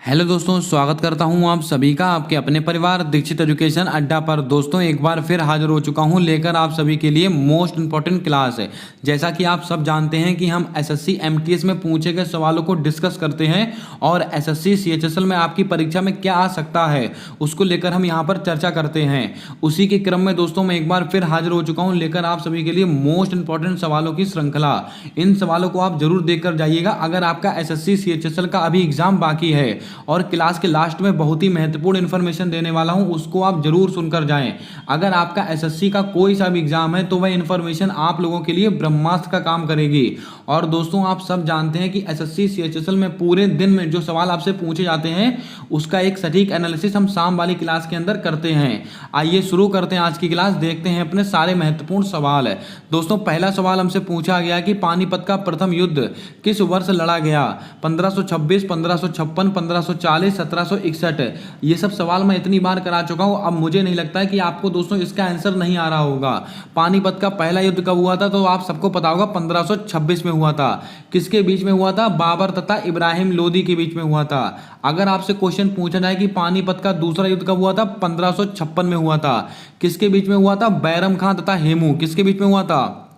Hello दोस्तों, स्वागत करता हूं आप सभी का आपके अपने परिवार दीक्षित एजुकेशन अड्डा पर। दोस्तों एक बार फिर हाजिर हो चुका हूं लेकर आप सभी के लिए मोस्ट इंपॉर्टेंट क्लास है। जैसा कि आप सब जानते हैं कि हम एसएससी एमटीएस में पूछे गए सवालों को डिस्कस करते हैं और एसएससी सीएचएसएल में आपकी परीक्षा में क्या आ सकता है उसको लेकर हम यहाँ पर चर्चा करते हैं। उसी के क्रम में दोस्तों मैं एक बार फिर हाजिर हो चुका हूँ लेकर आप सभी के लिए मोस्ट इंपॉर्टेंट सवालों की श्रृंखला। इन सवालों को आप जरूर देखकर जाइएगा अगर आपका एसएससी सीएचएसएल का अभी एग्जाम बाकी है, और क्लास के लास्ट में बहुत ही महत्वपूर्ण इंफॉर्मेशन देने वाला हूं, उसको आप जरूर सुनकर जाएं। अगर आपका एसएससी का कोई सा भी एग्जाम है तो वह इंफॉर्मेशन आप लोगों के लिए ब्रह्मास्त्र का काम करेगी। और दोस्तों आप सब जानते हैं कि एसएससी सीएचएसएल में पूरे दिन में जो सवाल आपसे पूछे जाते हैं उसका एक सटीक एनालिसिस हम शाम वाली क्लास के अंदर करते हैं। आइए शुरू करते हैं आज की क्लास, देखते हैं अपने सारे महत्वपूर्ण सवाल है। दोस्तों पहला सवाल हमसे पूछा गया कि पानीपत का प्रथम युद्ध किस वर्ष लड़ा गया? 1526, 1556, 1540, 1761। ये सब सवाल मैं इतनी बार करा चुका हूं, अब मुझे नहीं लगता है कि आपको दोस्तों इसका आंसर नहीं आ रहा होगा। पानीपत का पहला युद्ध कब हुआ था तो आप सबको पता होगा 1526 में हुआ था। किसके बीच में हुआ था? बाबर तथा इब्राहिम लोदी के बीच में हुआ था। अगर आपसे क्वेश्चन पूछा जाए कि पानीपत का दूसरा युद्ध कब हुआ था? 1556 में हुआ था। किसके बीच में हुआ था? बैरम खां तथा हेमू। किसके बीच में हुआ था?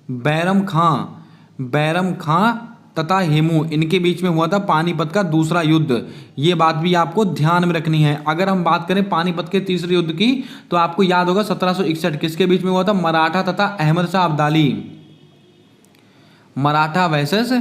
बैरम खां तथा हेमू, इनके बीच में हुआ था पानीपत का दूसरा युद्ध। ये बात भी आपको ध्यान में रखनी है। अगर हम बात करें पानीपत के तीसरे युद्ध की तो आपको याद होगा 1761। किसके बीच में हुआ था? मराठा तथा अहमद शाह अब्दाली। मराठा वर्सेस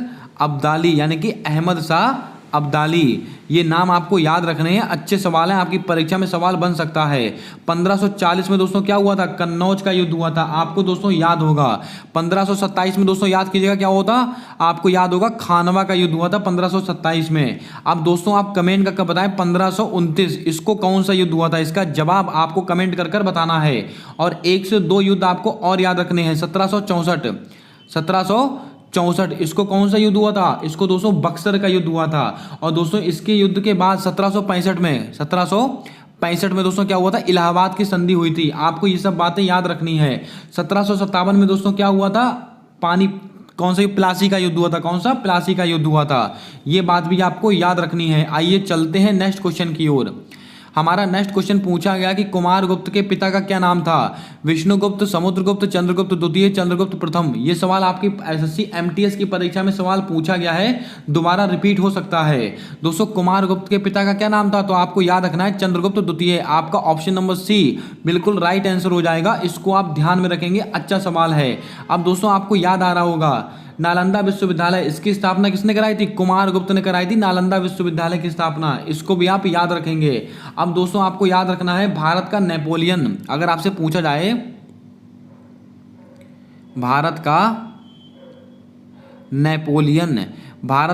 अब्दाली यानी कि अहमद शाह अब्दाली। ये नाम आपको याद रखने हैं, अच्छे सवाल हैं, आपकी परीक्षा में सवाल बन सकता है। 1540 में दोस्तों क्या हुआ था? कन्नौज का युद्ध हुआ था, आपको दोस्तों याद होगा। 1527 में दोस्तों याद कीजिएगा क्या होता? आपको याद होगा खानवा का युद्ध हुआ था 1527 में। अब दोस्तों आप कमेंट करके बताएं 1529 इसको कौन सा युद्ध हुआ था? इसका जवाब आपको कमेंट कर बताना है। और 1 से 2 युद्ध आपको और याद रखने हैं। 1764 इसको कौन सा युद्ध हुआ था? इसको दोस्तों बक्सर का युद्ध हुआ था। और दोस्तों इसके युद्ध के बाद 1765 में दोस्तों क्या हुआ था? इलाहाबाद की संधि हुई थी। आपको ये सब बातें याद रखनी है। 1757 में दोस्तों क्या हुआ था? कौन सा? प्लासी का युद्ध हुआ था। कौन सा? प्लासी का युद्ध हुआ था। ये बात भी आपको याद रखनी है। आइए चलते हैं नेक्स्ट क्वेश्चन की ओर। हमारा नेक्स्ट क्वेश्चन पूछा गया कि कुमारगुप्त के पिता का क्या नाम था? विष्णुगुप्त, समुद्रगुप्त, चंद्रगुप्त द्वितीय, चंद्रगुप्त प्रथम। ये सवाल आपकी एसएससी एमटीएस की परीक्षा में सवाल पूछा गया है, दोबारा रिपीट हो सकता है। दोस्तों कुमारगुप्त के पिता का क्या नाम था? तो आपको याद रखना है चंद्रगुप्त द्वितीय। आपका ऑप्शन नंबर सी बिल्कुल राइट आंसर हो जाएगा। इसको आप ध्यान में रखेंगे, अच्छा सवाल है। अब दोस्तों आपको याद आ रहा होगा नालंदा विश्वविद्यालय, इसकी स्थापना किसने कराई थी? कुमारगुप्त ने कराई थी नालंदा विश्वविद्यालय की स्थापना। इसको भी आप याद रखेंगे। अब दोस्तों आपको याद रखना है भारत का नेपोलियन। अगर आपसे पूछा जाए भारत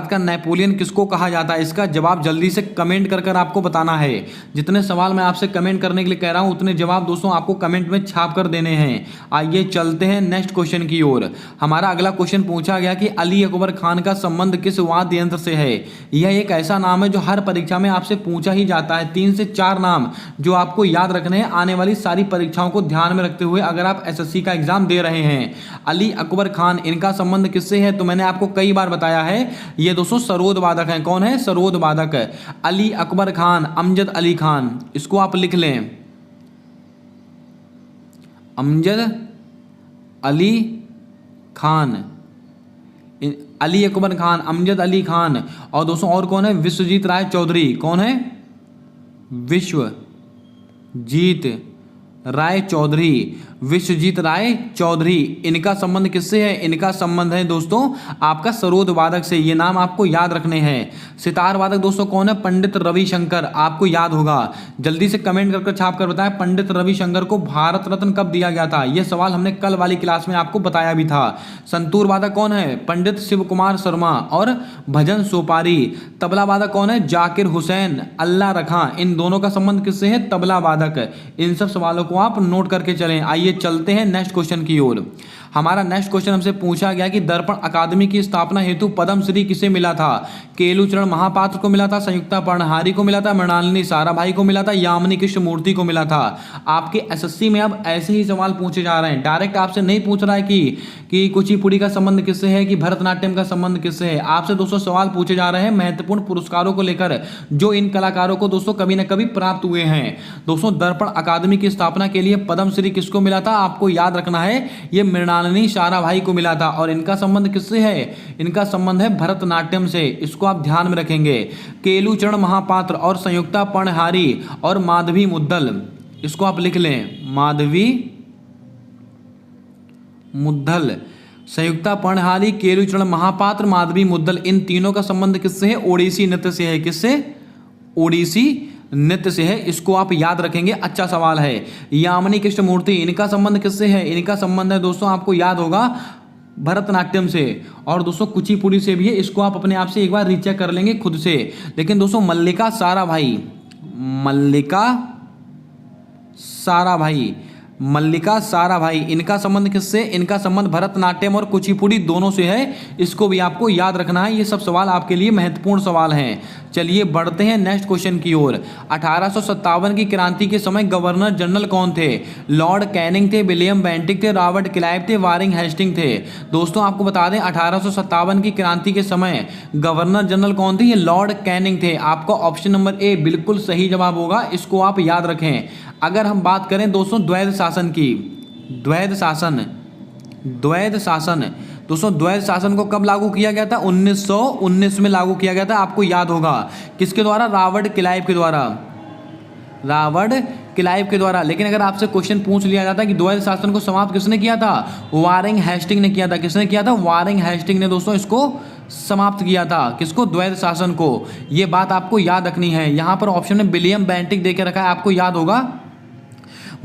का नेपोलियन किसको कहा जाता है? इसका जवाब जल्दी से कमेंट कर आपको बताना है। जितने सवाल मैं आपसे कमेंट करने के लिए कह रहा हूं उतने जवाब दोस्तों आपको कमेंट में छाप कर देने हैं। आइए चलते हैं नेक्स्ट क्वेश्चन की ओर। हमारा अगला क्वेश्चन पूछा गया कि अली अकबर खान का संबंध किस वाद्य यंत्र से है? यह एक ऐसा नाम है जो हर परीक्षा में आपसे पूछा ही जाता है। 3 से 4 नाम जो आपको याद रखने हैं आने वाली सारी परीक्षाओं को ध्यान में रखते हुए अगर आप एसएससी का एग्जाम दे रहे हैं। अली अकबर खान, इनका संबंध किससे है? तो मैंने आपको कई बार बताया है, ये दोस्तों सरोद वादक हैं। कौन है? सरोद वादक। अली अकबर खान, अमजद अली खान, इसको आप लिख लें, अमजद अली खान, अली अकबर खान, अमजद अली खान। और दोस्तों और कौन है? विश्वजीत राय चौधरी। कौन है? विश्वजीत राय चौधरी। इनका संबंध किससे है? इनका संबंध है दोस्तों आपका सरोद वादक से। ये नाम आपको याद रखने हैं। सितार वादक दोस्तों कौन है? पंडित रविशंकर। आपको याद होगा, जल्दी से कमेंट करके छाप कर बताएं पंडित रविशंकर को भारत रत्न कब दिया गया था? यह सवाल हमने कल वाली क्लास में आपको बताया भी था। संतूर वादक कौन है? पंडित शिव कुमार शर्मा और भजन सोपारी। तबला वादक कौन है? जाकिर हुसैन, अल्लाह रखा। इन दोनों का संबंध किससे है? तबला वादक। इन सब सवालों को आप नोट करके चलें। आइए चलते हैं नेक्स्ट क्वेश्चन की ओर। हमारा नेक्स्ट क्वेश्चन हमसे पूछा गया कि दर्पण अकादमी की स्थापना हेतु पद्मश्री किसे मिला था? केलुचरण महापात्र को मिला था, संयुक्ता पर्णहारी को मिला था, मृणालिनी साराभाई को मिला था, यामिनी कृष्णमूर्ति को मिला था। आपके एसएससी में अब ऐसे ही सवाल पूछे जा रहे हैं। डायरेक्ट आपसे नहीं पूछ रहा है कि कुचिपुड़ी का संबंध किससे है, कि भरतनाट्यम का संबंध किससे है। आपसे दोस्तों सवाल पूछे जा रहे हैं महत्वपूर्ण पुरस्कारों को लेकर जो इन कलाकारों को दोस्तों कभी ना कभी प्राप्त हुए हैं। दोस्तों दर्पण अकादमी की स्थापना के लिए पद्मश्री किसको मिला था? आपको याद रखना है ये मृणालिनी साराभाई को मिला था। और इनका संबंध किससे है? इनका संबंध है भरतनाट्यम से। इसको आप ध्यान में रखेंगे। केलुचरण महापात्र और संयुक्ता पर्णहारी और माधवी मुद्दल, इसको आप लिख लें, माधवी मुद्दल, संयुक्ता पर्णहारी, केलुचरण महापात्र, माधवी मुद्दल, इन तीनों का संबंध किससे है? ओडिसी नृत्य से है। किससे? ओडिसी नृत्य से है। इसको आप याद रखेंगे, अच्छा सवाल है। यामिनी कृष्णमूर्ति, इनका संबंध किससे है? इनका संबंध है दोस्तों आपको याद होगा भरतनाट्यम से। और दोस्तों कुचिपुड़ी से भी है। इसको आप अपने आप से एक बार रीचेक कर लेंगे खुद से। लेकिन दोस्तों मल्लिका साराभाई, मल्लिका साराभाई, इनका संबंध किससे? इनका संबंध भरतनाट्यम और कुचिपुड़ी दोनों से है। इसको भी आपको याद रखना है। ये सब सवाल आपके लिए महत्वपूर्ण सवाल हैं। चलिए बढ़ते हैं नेक्स्ट क्वेश्चन की ओर। 1857 की क्रांति के समय गवर्नर जनरल कौन थे? लॉर्ड कैनिंग थे, विलियम बेंटिक थे, रॉबर्ट क्लाइव थे, वारिंग हेस्टिंग थे। दोस्तों आपको बता दें 1857 की क्रांति के समय गवर्नर जनरल कौन थे? ये लॉर्ड कैनिंग थे। आपका ऑप्शन नंबर ए बिल्कुल सही जवाब होगा। इसको आप याद रखें। अगर हम बात करें दोस्तों द्वैध शासन की, द्वैध शासन दोस्तों द्वैध शासन को कब लागू किया गया था? 1919 में लागू किया गया था। आपको याद होगा किसके द्वारा? रॉबर्ट क्लाइव के द्वारा, रॉबर्ट क्लाइव के द्वारा। लेकिन अगर आपसे क्वेश्चन पूछ लिया जाता है कि द्वैध शासन को समाप्त किसने किया था? वारिंग हेस्टिंग ने किया था। किसने किया था? वारिंग हेस्टिंग ने दोस्तों इसको समाप्त किया था। किसको? द्वैध शासन को। ये बात आपको याद रखनी है। यहाँ पर ऑप्शन में विलियम बेंटिक देके रखा है, आपको याद होगा।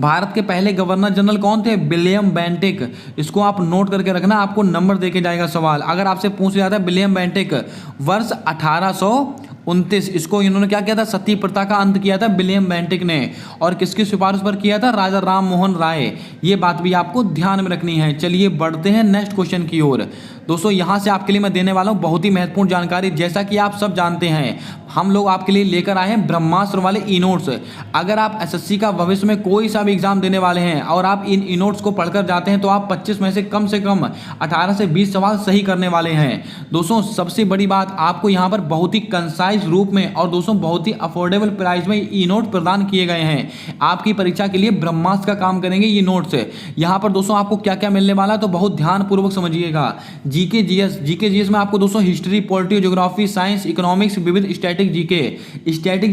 भारत के पहले गवर्नर जनरल कौन थे? William Bentinck. इसको आप नोट करके रखना, आपको नंबर देके जाएगा सवाल। अगर आपसे पूछ लिया था विलियम बेंटिक वर्ष 1829, इसको इन्होंने क्या किया था? सती प्रथा का अंत किया था विलियम बेंटिक ने। और किसकी सिफारिश पर किया था? राजा राम मोहन राय। ये बात भी आपको ध्यान में रखनी है। चलिए बढ़ते हैं नेक्स्ट क्वेश्चन की ओर। दोस्तों यहाँ से आपके लिए मैं देने वाला हूँ बहुत ही महत्वपूर्ण जानकारी। जैसा कि आप सब जानते हैं हम लोग आपके लिए लेकर आए हैं ब्रह्मास्त्र वाले ई नोट्स। अगर आप एसएससी का भविष्य में कोई सा भी एग्जाम देने वाले हैं और आप इन ई नोट्स को पढ़कर जाते हैं तो आप 25 में से कम 18 से 20 सवाल सही करने वाले हैं। दोस्तों सबसे बड़ी बात, आपको यहाँ पर बहुत ही कंसाइज रूप में और दोस्तों बहुत ही अफोर्डेबल प्राइस में ई नोट प्रदान किए गए हैं। आपकी परीक्षा के लिए ब्रह्मास्त्र का काम करेंगे ये नोट्स। यहाँ पर दोस्तों आपको क्या क्या मिलने वाला है तो बहुत ध्यानपूर्वक समझिएगा। जीके जीएस में आपको दोस्तों history, polity, geography, science, economics, विविध स्टैटिक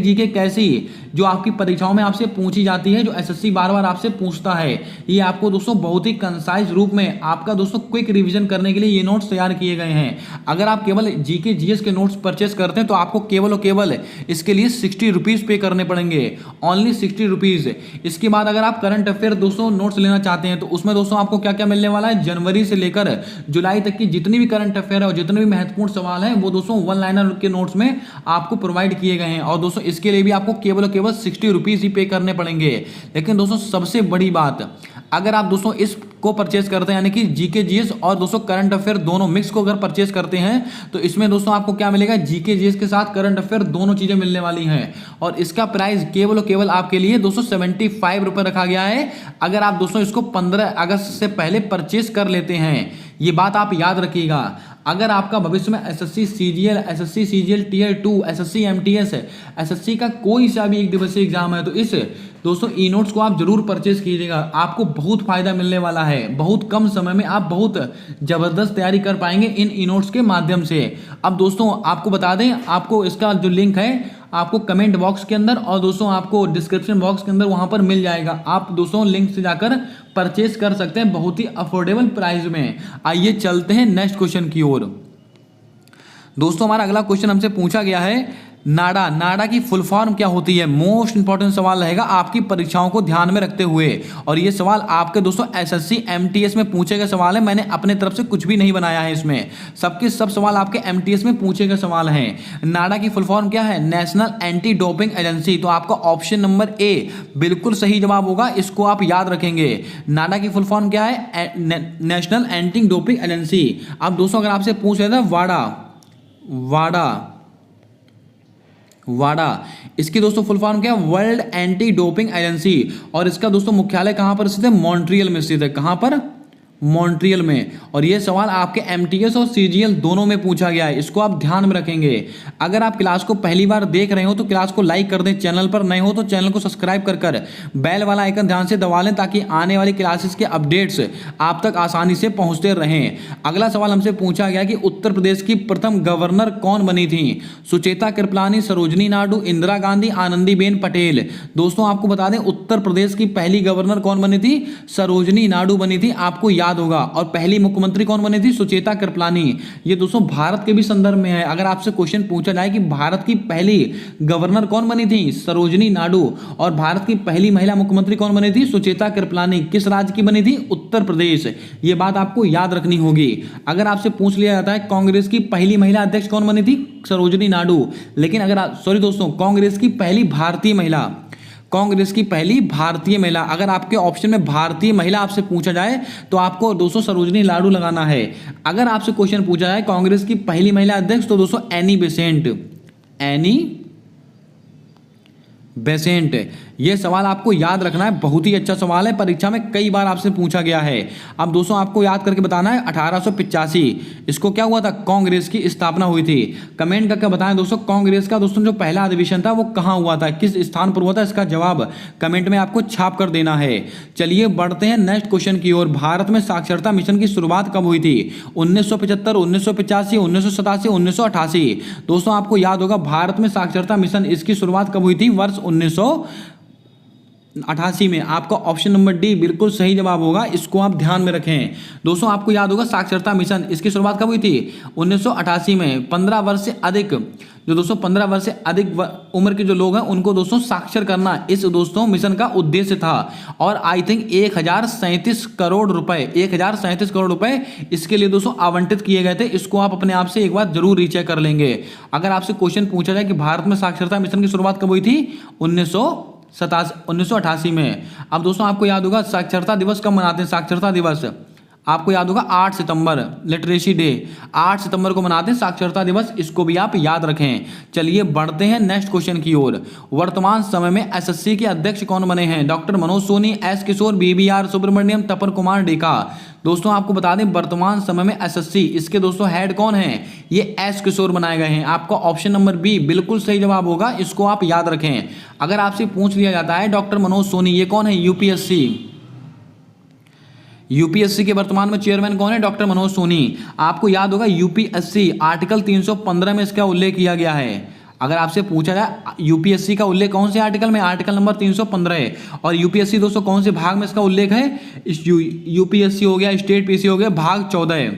जीके कैसी जो आपकी परीक्षाओं में आपसे पूछी जाती है, जो एसएससी बार बार आपसे पूछता है। ये आपको दोस्तों बहुत ही कंसाइज रूप में आपका दोस्तों क्विक रिवीजन करने के लिए ये नोट्स तैयार किए गए हैं। अगर आप केवल जीके जीएस के नोट्स परचेस करते हैं तो आपको केवल और केवल इसके लिए 60 रुपीज पे करने पड़ेंगे, ओनली 60 रुपीज। इसके बाद अगर आप करंट अफेयर दोस्तों नोट्स लेना चाहते हैं तो उसमें दोस्तों आपको क्या क्या मिलने वाला है? जनवरी से लेकर जुलाई तक की जितनी भी करंट अफेयर है और जितने भी महत्वपूर्ण सवाल हैं वो दोस्तों वन लाइनर के नोट्स में आपको प्रोवाइड किए गए हैं। और दोस्तों इसके लिए भी आपको केवल और केवल 60 रुपीज ही पे करने पड़ेंगे। लेकिन दोस्तों सबसे बड़ी बात, अगर आप दोस्तों इसको परचेस करते हैं यानी कि जीके जीएस और दोस्तों करंट अफेयर दोनों मिक्स को अगर परचेस करते हैं तो इसमें दोस्तों आपको क्या मिलेगा? जीके जीएस के साथ करंट अफेयर दोनों चीजें मिलने वाली हैं। और इसका प्राइस केवल और केवल आपके लिए 275 रुपए रखा गया है। अगर आप दोस्तों इसको 15 अगस्त से पहले परचेस कर लेते हैं, ये बात आप याद रखिएगा। अगर आपका भविष्य में SSC CGL tier 2, SSC MTS है, एसएससी का कोई सा भी एक दिवसीय एग्जाम है तो इस दोस्तों ई नोट्स को आप जरूर परचेस कीजिएगा। आपको बहुत फायदा मिलने वाला है। बहुत कम समय में आप बहुत जबरदस्त तैयारी कर पाएंगे इन ई नोट्स के माध्यम से। अब दोस्तों आपको बता दें, आपको इसका जो लिंक है आपको कमेंट बॉक्स के अंदर और दोस्तों आपको डिस्क्रिप्शन बॉक्स के अंदर वहां पर मिल जाएगा। आप दोस्तों लिंक से जाकर परचेस कर सकते हैं बहुत ही अफोर्डेबल प्राइस में। आइए चलते हैं नेक्स्ट क्वेश्चन की ओर। दोस्तों हमारा अगला क्वेश्चन हमसे पूछा गया है नाडा, नाडा की फुल फॉर्म क्या होती है? मोस्ट इंपॉर्टेंट सवाल रहेगा आपकी परीक्षाओं को ध्यान में रखते हुए, और ये सवाल आपके दोस्तों एसएससी एमटीएस में पूछे गए सवाल है। मैंने अपने तरफ से कुछ भी नहीं बनाया है, इसमें सबके सब सवाल आपके एमटीएस में पूछे गए सवाल हैं। नाडा की फुल फॉर्म क्या है? National anti doping agency. तो आपका ऑप्शन नंबर ए बिल्कुल सही जवाब होगा, इसको आप याद रखेंगे। नाडा की फुल फॉर्म क्या है? National anti doping agency. अब दोस्तों अगर आपसे पूछ रहे थे वाडा, वाडा, वाडा, इसकी दोस्तों फुल फॉर्म क्या है? World anti doping agency. और इसका दोस्तों मुख्यालय कहां पर स्थित है? मॉन्ट्रियल में स्थित है। कहां पर? मॉन्ट्रियल में। और ये सवाल आपके एमटीएस और सीजीएल दोनों में पूछा गया है, इसको आप ध्यान में रखेंगे। अगर आप क्लास को पहली बार देख रहे हो तो क्लास को लाइक कर दें, चैनल पर नए हो तो चैनल को सब्सक्राइब कर बेल वाला आइकन ध्यान से दबा लें, ताकि आने वाली क्लासेस के अपडेट्स आप तक आसानी से पहुंचते रहें। अगला सवाल हमसे पूछा गया कि उत्तर प्रदेश की प्रथम गवर्नर कौन बनी थी? सुचेता कृपलानी, सरोजनी नायडू, इंदिरा गांधी, आनंदीबेन पटेल। दोस्तों आपको बता दें उत्तर प्रदेश की पहली गवर्नर कौन बनी थी? सरोजनी नायडू बनी थी, आपको याद होगा। और पहली मुख्यमंत्री कौन बनी थी? सुचेता कृपलानी। ये दोस्तों भारत के भी संदर्भ में है। अगर आपसे क्वेश्चन पूछा जाए कि भारत की पहली गवर्नर कौन बनी थी? सरोजनी नायडू। और भारत की पहली महिला मुख्यमंत्री कौन बनी थी? सुचेता कृपलानी। किस राज्य की बनी थी? उत्तर प्रदेश। ये बात आपको याद रखनी होगी। अगर आपसे पूछ लिया जाता है कांग्रेस की पहली महिला अध्यक्ष कौन बनी थी? सरोजनी नायडू। लेकिन अगर सॉरी दोस्तों, कांग्रेस की पहली भारतीय महिला, कांग्रेस की पहली भारतीय महिला। अगर आपके ऑप्शन में भारतीय महिला आपसे पूछा जाए तो आपको दोस्तों सरोजनी नायडू लगाना है। अगर आपसे क्वेश्चन पूछा जाए कांग्रेस की पहली महिला अध्यक्ष तो दोस्तों एनी बेसेंट, एनी बेसेंट। ये सवाल आपको याद रखना है, बहुत ही अच्छा सवाल है, परीक्षा में कई बार आपसे पूछा गया है। अब दोस्तों आपको याद करके बताना है 1885 इसको क्या हुआ था? कांग्रेस की स्थापना हुई थी। कमेंट करके बताएं दोस्तों कांग्रेस का दोस्तों जो पहला अधिवेशन था वो कहां हुआ था, किस स्थान पर हुआ था? इसका जवाब कमेंट में आपको छाप कर देना है। चलिए बढ़ते हैं नेक्स्ट क्वेश्चन की ओर। भारत में साक्षरता मिशन की शुरुआत कब हुई थी? 1975, 1985, 1987, 1988। दोस्तों आपको याद होगा भारत में साक्षरता मिशन, इसकी शुरुआत कब हुई थी? वर्ष 1988 में। आपका ऑप्शन नंबर डी बिल्कुल सही जवाब होगा, इसको आप ध्यान में रखें। दोस्तों आपको याद होगा साक्षरता मिशन, इसकी शुरुआत कब हुई थी? 1988 में। 15 वर्ष से अधिक जो दोस्तों 15 वर्ष से अधिक उम्र के जो लोग हैं उनको दोस्तों साक्षर करना इस दोस्तों मिशन का उद्देश्य था। और आई थिंक 1037 करोड़ रुपए, 1037 करोड़ रुपए इसके लिए दोस्तों आवंटित किए गए थे। इसको आप अपने आप से एक बार जरूर रीचेक कर लेंगे। अगर आपसे क्वेश्चन पूछा जाए कि भारत में साक्षरता मिशन की शुरुआत कब हुई थी? 1988 में। अब दोस्तों आपको याद होगा साक्षरता दिवस कब मनाते हैं? साक्षरता दिवस आपको याद होगा 8 सितंबर, लिटरेसी डे 8 सितंबर को मनाते हैं साक्षरता दिवस, इसको भी आप याद रखें। चलिए बढ़ते हैं नेक्स्ट क्वेश्चन की ओर। वर्तमान समय में एसएससी के अध्यक्ष कौन बने हैं? डॉक्टर मनोज सोनी, एस किशोर, बीवीआर सुब्रमण्यम, तपन कुमार डेका। दोस्तों आपको बता दें वर्तमान समय में एसएससी, इसके दोस्तों हेड कौन हैं? ये एस किशोर बनाए गए हैं। आपका ऑप्शन नंबर बी बिल्कुल सही जवाब होगा, इसको आप याद रखें। अगर आपसे पूछ लिया जाता है डॉक्टर मनोज सोनी ये कौन है? यूपीएससी के वर्तमान में चेयरमैन कौन है? डॉक्टर मनोज सोनी। आपको याद होगा यूपीएससी आर्टिकल 315 में इसका उल्लेख किया गया है। अगर आपसे पूछा जाए यूपीएससी का उल्लेख कौन से आर्टिकल में? आर्टिकल नंबर 315 है। और यूपीएससी दोस्तों कौन से भाग में इसका उल्लेख है? यूपीएससी हो गया, स्टेट पीसी हो गया, भाग 14।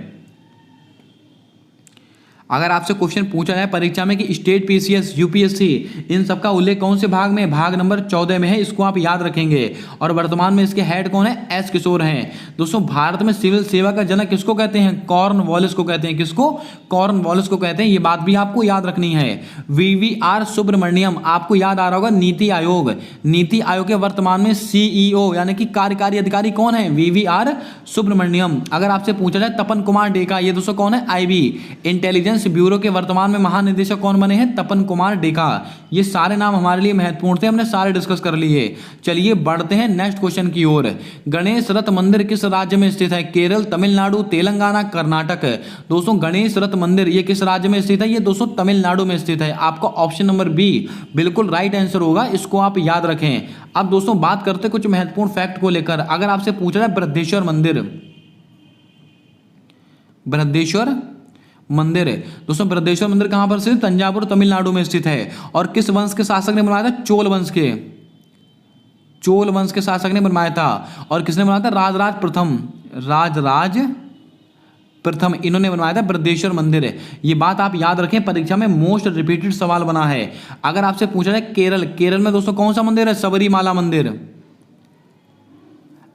अगर आपसे क्वेश्चन पूछा जाए परीक्षा में कि स्टेट पीसीएस, यूपीएससी इन सब का उल्लेख कौन से भाग में? भाग नंबर 14 में है, इसको आप याद रखेंगे। और वर्तमान में इसके हेड कौन है? एस किशोर हैं। दोस्तों भारत में सिविल सेवा का जनक किसको कहते हैं? कॉर्नवालिस को कहते हैं। किसको? कॉर्नवालिस को कहते हैं। ये बात भी आपको याद रखनी है। वीवीआर सुब्रमण्यम, आपको याद आ रहा होगा नीति आयोग, नीति आयोग के वर्तमान में सीईओ यानी कि कार्यकारी अधिकारी कौन है? वीवीआर सुब्रमण्यम। अगर आपसे पूछा जाए तपन कुमार डेका, ये दोस्तों कौन है? आईबी इंटेलिजेंस ब्यूरो के वर्तमान में महानिदेशक कौन बने हैं? तपन कुमार डेका। ये सारे नाम हमारे लिए महत्वपूर्ण थे, हमने सारे डिस्कस कर लिए। चलिए बढ़ते हैं नेक्स्ट क्वेश्चन की ओर। गणेश रथ मंदिर किस राज्य में स्थित है? केरल, तमिलनाडु, तेलंगाना, कर्नाटक। दोस्तों गणेश रथ मंदिर ये किस राज्य में स्थित है? ये दोस्तों तमिलनाडु में स्थित है। आपका ऑप्शन नंबर बी बिल्कुल राइट आंसर होगा, इसको आप याद रखें। अब दोस्तों बात करते कुछ महत्वपूर्ण फैक्ट को लेकर। अगर आपसे पूछा जाए बृहदेश्वर मंदिर, बृहदेश्वर मंदिर है दोस्तों, बृहदेश्वर मंदिर कहां पर स्थित? तंजावुर तमिलनाडु में स्थित है। और किस वंश के शासक ने बनवाया था? चोल वंश के, चोल वंश के शासक ने बनवाया था। और किसने बनवाया था? राजराज प्रथम, राजराज प्रथम इन्होंने बनवाया था बृहदेश्वर मंदिर। ये बात आप याद रखें, परीक्षा में मोस्ट रिपीटेड सवाल बना है। अगर आपसे पूछा जाए केरल, केरल में दोस्तों कौन सा मंदिर है? सबरीमाला मंदिर।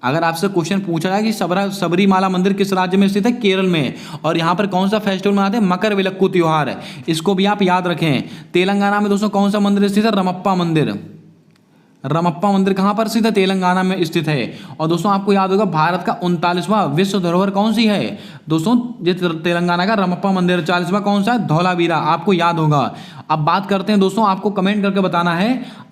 अगर आपसे क्वेश्चन पूछा जाए कि सबरीमाला मंदिर किस राज्य में स्थित है? केरल में। और यहाँ पर कौन सा फेस्टिवल मनाते हैं? मकर विलक्कू त्योहार है, इसको भी आप याद रखें। तेलंगाना में दोस्तों कौन सा मंदिर स्थित है? रमप्पा मंदिर। रमप्पा मंदिर कहाँ पर स्थित है? तेलंगाना में स्थित है। और दोस्तों आपको याद होगा भारत का 39वां विश्व धरोहर कौन सी है? दोस्तों ये तेलंगाना का रमप्पा मंदिर। 40वां कौन सा है? धौलावीरा, आपको याद होगा। अब बात करते हैं दोस्तों, आपको कमेंट करके बताना है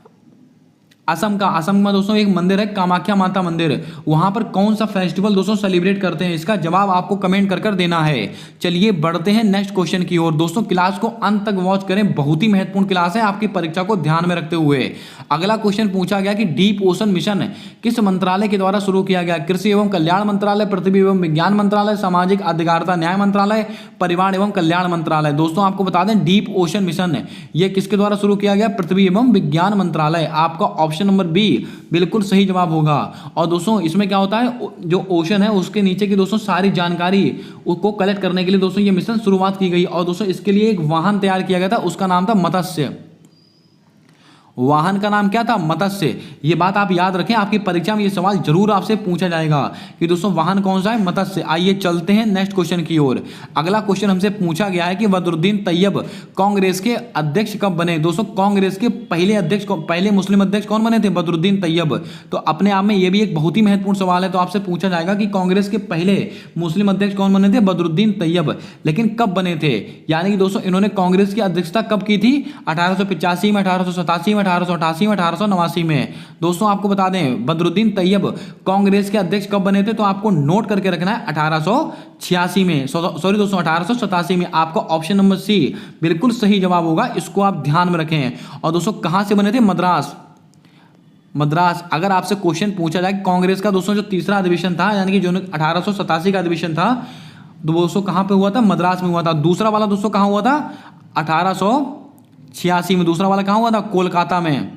असम का। असम में दोस्तों एक मंदिर है कामाख्या माता मंदिर, वहां पर कौन सा फेस्टिवल दोस्तों सेलिब्रेट करते हैं? इसका जवाब आपको कमेंट कर देना है। चलिए बढ़ते हैं नेक्स्ट क्वेश्चन की ओर। दोस्तों क्लास को अंत तक वॉच करें, बहुत ही महत्वपूर्ण क्लास है आपकी परीक्षा को ध्यान में रखते हुए। अगला क्वेश्चन पूछा गया कि डीप ओशन मिशन किस मंत्रालय के द्वारा शुरू किया गया? कृषि एवं कल्याण मंत्रालय, पृथ्वी एवं विज्ञान मंत्रालय, सामाजिक अधिकारिता न्याय मंत्रालय, परिवहन एवं कल्याण मंत्रालय। दोस्तों आपको बता दें डीप ओशन मिशन ये किसके द्वारा शुरू किया गया? पृथ्वी एवं विज्ञान मंत्रालय। आपका ऑप्शन नंबर बी बिल्कुल सही जवाब होगा। और दोस्तों इसमें क्या होता है, जो ओशन है उसके नीचे की दोस्तों सारी जानकारी को कलेक्ट करने के लिए दोस्तों ये मिशन शुरुआत की गई। और दोस्तों इसके लिए एक वाहन तैयार किया गया था, उसका नाम था मत्स्य। वाहन का नाम क्या था? मत्स्य। ये बात आप याद रखें, आपकी परीक्षा में ये सवाल जरूर आपसे पूछा जाएगा कि दोस्तों वाहन कौन सा है? मत्स्य। आइए चलते हैं नेक्स्ट क्वेश्चन की ओर। अगला क्वेश्चन हमसे पूछा गया है कि बदरुद्दीन तैयब कांग्रेस के अध्यक्ष कब बने? दोस्तों कांग्रेस के पहले अध्यक्ष, पहले मुस्लिम अध्यक्ष कौन बने थे? बदरुद्दीन तैयब। तो अपने आप में ये भी एक बहुत ही महत्वपूर्ण सवाल है, तो आपसे पूछा जाएगा कि कांग्रेस के पहले मुस्लिम अध्यक्ष कौन बने थे? बदरुद्दीन तैयब। लेकिन कब बने थे? यानी कि दोस्तों इन्होंने कांग्रेस की अध्यक्षता कब की थी? 1885 में, 1887 में, 1888 में, 1889 में। दोस्तों आपको बता दें बदरुद्दीन तैयब कांग्रेस के अध्यक्ष कब बने थे? तो आपको नोट करके रखना है 1886 में, सॉरी दोस्तों 1887 में। आपका ऑप्शन नंबर सी बिल्कुल सही जवाब होगा, इसको आप ध्यान में रखें। और दोस्तों कहां से बने थे? मद्रास। मद्रास। अगर आपसे क्वेश्चन पूछा जाए कांग्रेस का दोस्तों जो तीसरा अधिवेशन था, यानी कि जो 1887 का अधिवेशन था, तो दोस्तों कहां पे हुआ था? मद्रास में हुआ था। दूसरा वाला दोस्तों कहां हुआ था? 1886 में। दूसरा वाला कहां हुआ था? कोलकाता में।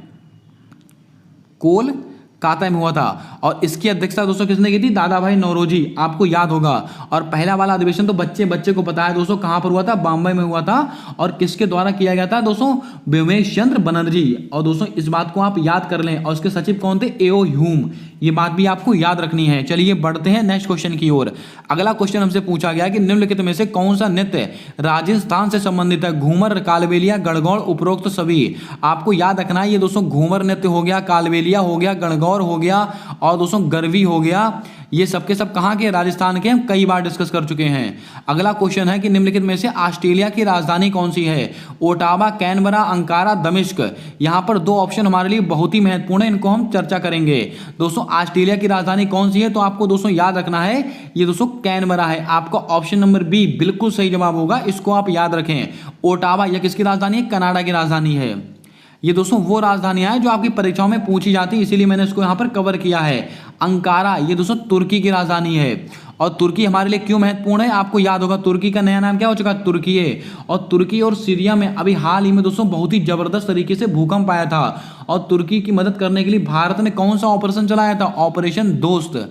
कोलकाता में हुआ था। और इसकी अध्यक्षता दोस्तों किसने की थी? दादा भाई नौरोजी, आपको याद होगा। और पहला वाला अधिवेशन तो बच्चे को पता है दोस्तों कहां पर हुआ था? बॉम्बे में हुआ था। और किसके द्वारा किया गया था दोस्तों? व्योमेश चंद्र बनर्जी। और दोस्तों इस बात को आप याद कर लें। और उसके सचिव कौन थे? एओ ह्यूम। ये बात भी आपको याद रखनी है। चलिए बढ़ते हैं नेक्स्ट क्वेश्चन की ओर। अगला क्वेश्चन हमसे पूछा गया कि निम्नलिखित में से कौन सा नृत्य राजस्थान से संबंधित है? घूमर, कालबेलिया, गणगौर, उपरोक्त सभी। आपको याद रखना है ये दोस्तों घूमर नृत्य हो गया, कालबेलिया हो गया, गणगौर हो गया और दोस्तों गरवी हो गया, ये सबके सब कहां के? राजस्थान के। हम कई बार डिस्कस कर चुके हैं। अगला क्वेश्चन है कि निम्नलिखित में से ऑस्ट्रेलिया की राजधानी कौन सी है? ओटावा, कैनबरा, अंकारा, दमिश्क। यहां पर दो ऑप्शन हमारे लिए बहुत ही महत्वपूर्ण है, इनको हम चर्चा करेंगे। दोस्तों ऑस्ट्रेलिया की राजधानी कौन सी है? तो आपको दोस्तों याद रखना है ये दोस्तों कैनबरा है। आपका ऑप्शन नंबर बी बिल्कुल सही जवाब होगा, इसको आप याद रखें। ओटावा यह किसकी राजधानी है? कनाडा की राजधानी है। ये दोस्तों वो राजधानियां हैं जो आपकी परीक्षाओं में पूछी जाती है, इसीलिए मैंने इसको यहां पर कवर किया है। अंकारा ये दोस्तों तुर्की की राजधानी है। और तुर्की हमारे लिए क्यों महत्वपूर्ण है? आपको याद होगा तुर्की का नया नाम क्या हो चुका? तुर्की है। और तुर्की और सीरिया में अभी हाल ही में दोस्तों बहुत ही जबरदस्त तरीके से भूकंप आया था। और तुर्की की मदद करने के लिए भारत ने कौन सा ऑपरेशन चलाया था? ऑपरेशन दोस्त।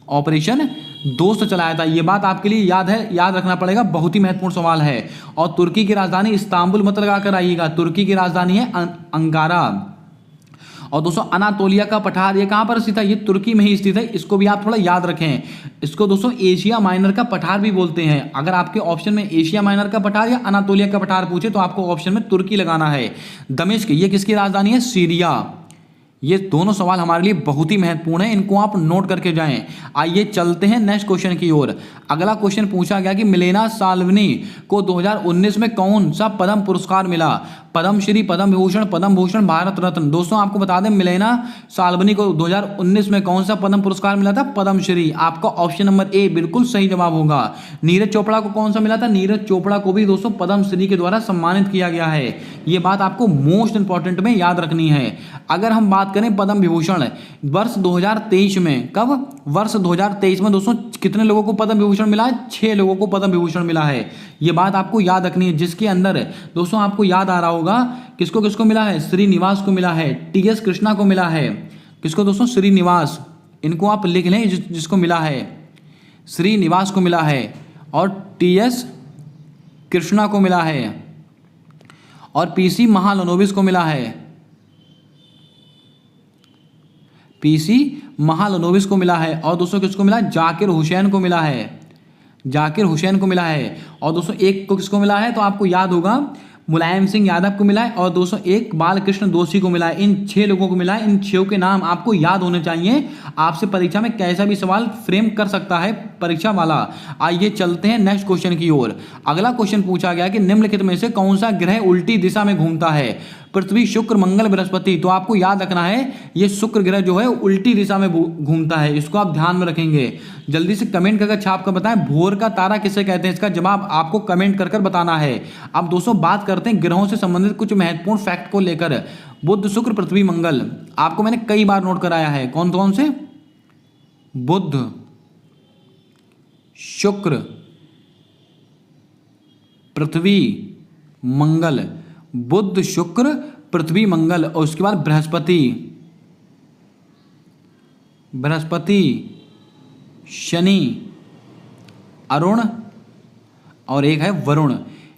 ऑपरेशन दोस्त चलाया था। ये बात आपके लिए याद है, याद रखना पड़ेगा, बहुत ही महत्वपूर्ण सवाल है। और तुर्की की राजधानी इस्तांबुल मत लगाकर आइएगा, तुर्की की राजधानी है अंकारा। और दोस्तों अनातोलिया का पठार ये कहां पर स्थित है? ये तुर्की में ही स्थित है, इसको भी आप थोड़ा याद रखें। इसको दोस्तों एशिया माइनर का पठार भी बोलते हैं। अगर आपके ऑप्शन में एशिया माइनर का पठार या अनातोलिया का पठार पूछे तो आपको ऑप्शन में तुर्की लगाना है। दमिश्क ये किसकी राजधानी है? सीरिया। ये दोनों सवाल हमारे लिए बहुत ही महत्वपूर्ण है, इनको आप नोट करके जाएं। आइए चलते हैं नेक्स्ट क्वेश्चन की ओर। अगला क्वेश्चन पूछा गया कि मिलेना साल्वनी को 2019 में कौन सा पद्म पुरस्कार मिला? पद्मश्री, पद्म विभूषण, पद्म भूषण, भारत रत्न। दोस्तों आपको बता दें मिलेना साल्वनी को 2019 में कौन सा पद्म पुरस्कार मिला था? पद्मश्री। आपका ऑप्शन नंबर ए बिल्कुल सही जवाब होगा। नीरज चोपड़ा को कौन सा मिला था? नीरज चोपड़ा को भी दोस्तों पद्मश्री के द्वारा सम्मानित किया गया है। ये बात आपको मोस्ट इंपॉर्टेंट में याद रखनी है। अगर हम बात करें पद्म विभूषण वर्ष 2023 में, कब? वर्ष 2023 में दोस्तों कितने लोगों को पद्म विभूषण मिला है? 6 लोगों को पद्म विभूषण मिला है। ये बात आपको याद रखनी है, जिसके अंदर दोस्तों आपको याद आ रहा होगा किसको किसको मिला है? श्रीनिवास को मिला है, टीएस कृष्णा को मिला है। किसको दोस्तों? श्रीनिवास। इनको आप लिख लें, जिसको मिला है श्रीनिवास को मिला है। और टीएस कृष्णा को मिला है और पीसी महालनोबिस को मिला है, पीसी महालनोबिस को मिला है। और दोस्तों किसको मिला? जाकिर हुसैन को मिला है, जाकिर हुसैन को मिला है। और दोस्तों एक को किसको मिला है तो आपको याद होगा, मुलायम सिंह यादव को मिला है। और दोस्तों एक बालकृष्ण दोषी को मिला है। इन 6 लोगों को मिला है। इन 6 के नाम आपको याद होने चाहिए। आपसे परीक्षा में कैसा भी सवाल फ्रेम कर सकता है परीक्षा वाला। आइए चलते हैं नेक्स्ट क्वेश्चन की ओर। अगला क्वेश्चन पूछा गया कि निम्नलिखित में से कौन सा ग्रह उल्टी दिशा में घूमता है? पृथ्वी, शुक्र, मंगल, बृहस्पति। तो आपको याद रखना है ये शुक्र ग्रह जो है उल्टी दिशा में घूमता है, इसको आप ध्यान में रखेंगे। जल्दी से कमेंट करके छाप कर बताएं भोर का तारा किसे कहते हैं, इसका जवाब आपको कमेंट कर बताना है। अब दोस्तों बात करते हैं ग्रहों से संबंधित कुछ महत्वपूर्ण फैक्ट को लेकर। बुध, शुक्र, पृथ्वी, मंगल आपको मैंने कई बार नोट कराया है। कौन कौन से? बुध, शुक्र, पृथ्वी, मंगल। बुध, शुक्र, पृथ्वी, मंगल। और उसके बाद बृहस्पति, बृहस्पति, शनि, अरुण और एक है वरुण।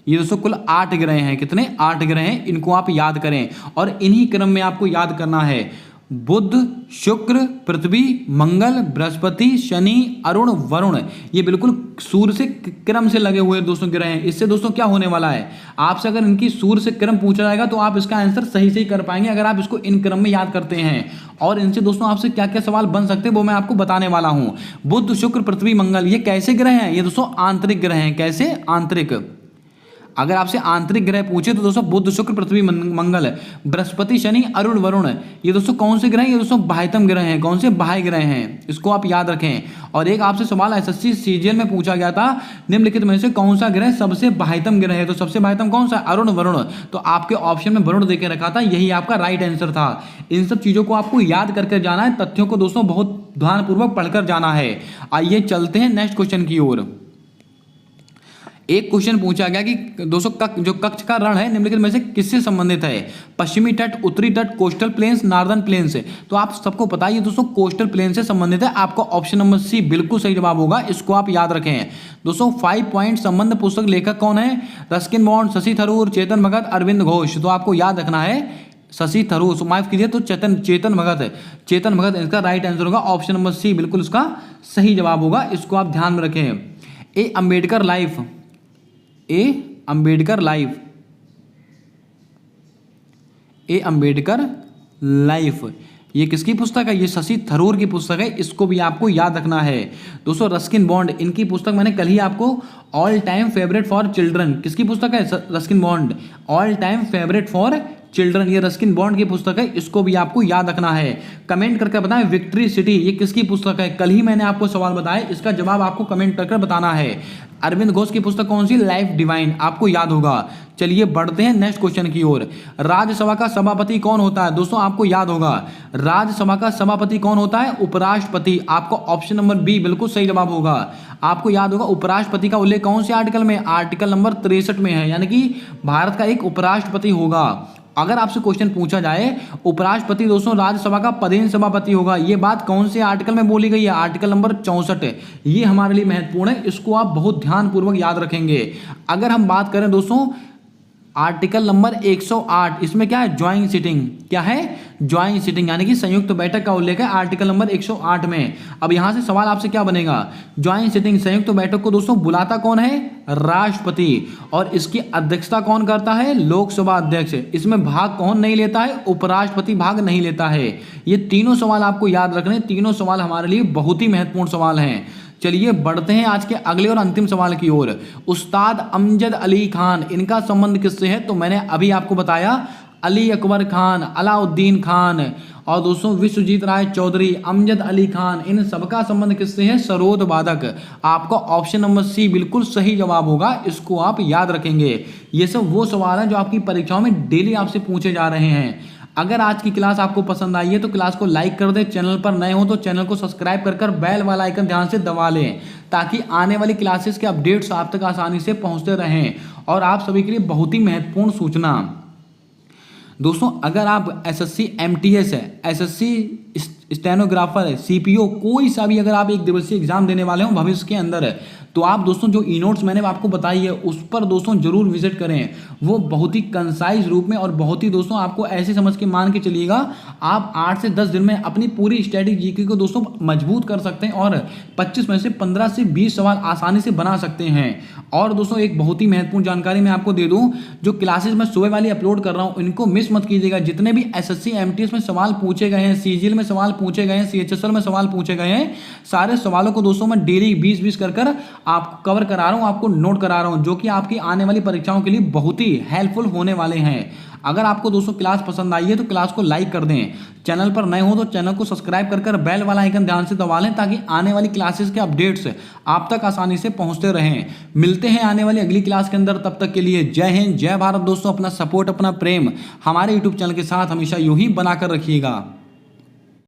ये दोस्तों कुल 8 ग्रह हैं। कितने? 8 ग्रह हैं। इनको आप याद करें और इन्हीं क्रम में आपको याद करना है। बुध, शुक्र, पृथ्वी, मंगल, बृहस्पति, शनि, अरुण, वरुण। ये बिल्कुल सूर्य से क्रम से लगे हुए दोस्तों ग्रह हैं। इससे दोस्तों क्या होने वाला है, आपसे अगर इनकी सूर्य से क्रम पूछा जाएगा तो आप इसका आंसर सही से ही कर पाएंगे अगर आप इसको इन क्रम में याद करते हैं। और इनसे दोस्तों आपसे क्या क्या सवाल बन सकते हैं वो मैं आपको बताने वाला हूं। बुध, शुक्र, पृथ्वी, मंगल ये कैसे ग्रह हैं? ये दोस्तों आंतरिक ग्रह हैं। कैसे? आंतरिक। अगर आपसे आंतरिक ग्रह पूछे तो दोस्तों बुध, शुक्र, पृथ्वी, मंगल, बृहस्पति, शनि, अरुण, वरुण ये दोस्तों कौन से ग्रह हैं? ये दोस्तों बाह्यतम ग्रह हैं। कौन से? बाह्य ग्रह हैं। इसको आप याद रखें। और एक आपसे सवाल एसएससी सीजीएल में पूछा गया था, निम्नलिखित में से कौन सा ग्रह सबसे बाह्यतम ग्रह है? तो सबसे बाह्यतम कौन सा? अरुण, वरुण। तो आपके ऑप्शन में वरुण देके रखा था, यही आपका राइट आंसर था। इन सब चीजों को आपको याद करके जाना है, तथ्यों को दोस्तों बहुत ध्यानपूर्वक पढ़कर जाना है। आइए चलते हैं नेक्स्ट क्वेश्चन की ओर। एक क्वेश्चन पूछा गया कि दोस्तों जो कक्ष का रण है निम्नलिखित में से किससे संबंधित है? पश्चिमी तट, उत्तरी तट, कोस्टल प्लेन्स, नॉर्दर्न प्लेन्स। तो आप सबको पता है ये दोस्तों कोस्टल प्लेन से संबंधित है। आपका ऑप्शन नंबर सी बिल्कुल सही जवाब होगा। इसको आप याद रखें। दोस्तों 5 पॉइंट संबंध पुस्तक लेखक कौन है? Ruskin bond, Shashi Tharoor, Chetan Bhagat, Arvind Ghosh. तो आपको याद रखना है शशि थरूर, माफ कीजिए तो चेतन भगत, चेतन भगत इसका राइट आंसर होगा। ऑप्शन नंबर सी बिल्कुल इसका सही जवाब होगा। इसको आप ध्यान में रखें। ए अंबेडकर लाइफ, ए अंबेडकर लाइफ, ए अंबेडकर लाइफ ये किसकी पुस्तक है? ये शशि थरूर की पुस्तक है। इसको भी आपको याद रखना है। दोस्तों रस्किन बॉन्ड इनकी पुस्तक मैंने कल ही आपको all time favourite for children, किसकी पुस्तक है? Ruskin bond, all time favourite for children ये रस्किन बॉन्ड की पुस्तक है। इसको भी आपको याद रखना है। कमेंट करके बताएं विक्ट्री सिटी ये किसकी पुस्तक है? कल ही मैंने आपको सवाल बताया, इसका जवाब आपको कमेंट करके बताना है। अरविंद घोष की पुस्तक कौन सी? लाइफ डिवाइन, आपको याद होगा। चलिए बढ़ते हैं नेक्स्ट क्वेश्चन की ओर। राज्यसभा का सभापति कौन होता है? दोस्तों आपको याद होगा राज्यसभा का सभापति कौन होता है? उपराष्ट्रपति। आपको ऑप्शन नंबर बी बिल्कुल सही जवाब होगा। आपको याद होगा उपराष्ट्रपति का उल्लेख कौन से आर्टिकल में? आर्टिकल नंबर 63 में है, यानी कि भारत का एक उपराष्ट्रपति होगा। अगर आपसे क्वेश्चन पूछा जाए उपराष्ट्रपति दोस्तों राज्यसभा का पदेन सभापति होगा, ये बात कौन से आर्टिकल में बोली गई है? Article number 64। ये हमारे लिए महत्वपूर्ण है, इसको आप बहुत ध्यानपूर्वक याद रखेंगे। अगर हम बात करें दोस्तों आर्टिकल नंबर 108, इसमें क्या है? Joint sitting. क्या है? ज्वाइंट सिटिंग, यानी कि संयुक्त बैठक का उल्लेख है आर्टिकल नंबर 108 में। अब यहां से सवाल आपसे क्या बनेगा? ज्वाइंट सिटिंग संयुक्त बैठक को दोस्तों बुलाता कौन है? राष्ट्रपति। और इसकी अध्यक्षता कौन करता है? लोकसभा अध्यक्ष। इसमें भाग कौन नहीं लेता है? उपराष्ट्रपति भाग नहीं लेता है। ये तीनों सवाल आपको याद रखने, तीनों सवाल हमारे लिए बहुत ही महत्वपूर्ण सवाल हैं। चलिए बढ़ते हैं आज के अगले और अंतिम सवाल की ओर। उस्ताद अमजद अली खान इनका संबंध किससे है? तो मैंने अभी आपको बताया अली अकबर खान, अलाउद्दीन खान और दोस्तों विश्वजीत राय चौधरी, अमजद अली खान, इन सबका संबंध किससे है? सरोद वादक। आपका ऑप्शन नंबर सी बिल्कुल सही जवाब होगा। इसको आप याद रखेंगे। ये सब वो सवाल हैं जो आपकी परीक्षाओं में डेली आपसे पूछे जा रहे हैं। अगर आज की क्लास आपको पसंद आई है तो क्लास को लाइक कर दें। चैनल पर नए हो तो चैनल को सब्सक्राइब कर बेल वाला आइकन ध्यान से दबा लें, ताकि आने वाली क्लासेस के अपडेट्स आप तक आसानी से पहुंचते रहें। और आप सभी के लिए बहुत ही महत्वपूर्ण सूचना दोस्तों, अगर आप एसएससी एमटीएस है, एसएससी स्टेनोग्राफर है, सीपीओ, कोई सा भी अगर आप एक दिवसीय एग्जाम देने वाले हो भविष्य के अंदर है, तो आप दोस्तों जो ई नोट्स मैंने आपको बताई है उस पर दोस्तों जरूर विजिट करें। वो बहुत ही कंसाइज रूप में और बहुत ही दोस्तों आपको ऐसे समझ के मान के चलिएगा, आप 8 से 10 दिन में अपनी पूरी स्टैटिक जीके को दोस्तों मजबूत कर सकते हैं और 25 में से 15 से 20 सवाल आसानी से बना सकते हैं। और दोस्तों एक बहुत ही महत्वपूर्ण जानकारी मैं आपको दे दूं, जो क्लासेस मैं सुबह वाली अपलोड कर रहा हूं इनको मिस मत कीजिएगा। जितने भी एसएससी एमटीएस में सवाल पूछे गए हैं, सीजीएल में सवाल पूछे गए हैं, सीएचएसएल में सवाल पूछे गए हैं, सारे सवालों को दोस्तों मैं डेली 20-20 कर आपको कवर करा रहा हूं, आपको नोट करा रहा हूं, जो कि आपकी आने वाली परीक्षाओं के लिए बहुत ही हेल्पफुल होने वाले हैं। अगर आपको दोस्तों क्लास पसंद आई है तो क्लास को लाइक कर दें, चैनल पर नए हो तो चैनल को सब्सक्राइब कर बेल वाला आइकन ध्यान से दबा लें, ताकि आने वाली क्लासेस के अपडेट्स आप तक आसानी से पहुंचते रहें। मिलते हैं आने वाली अगली क्लास के अंदर, तब तक के लिए जय हिंद, जय भारत दोस्तों। अपना सपोर्ट, अपना प्रेम हमारे यूट्यूब चैनल के साथ हमेशा यूं ही बनाकर रखिएगा।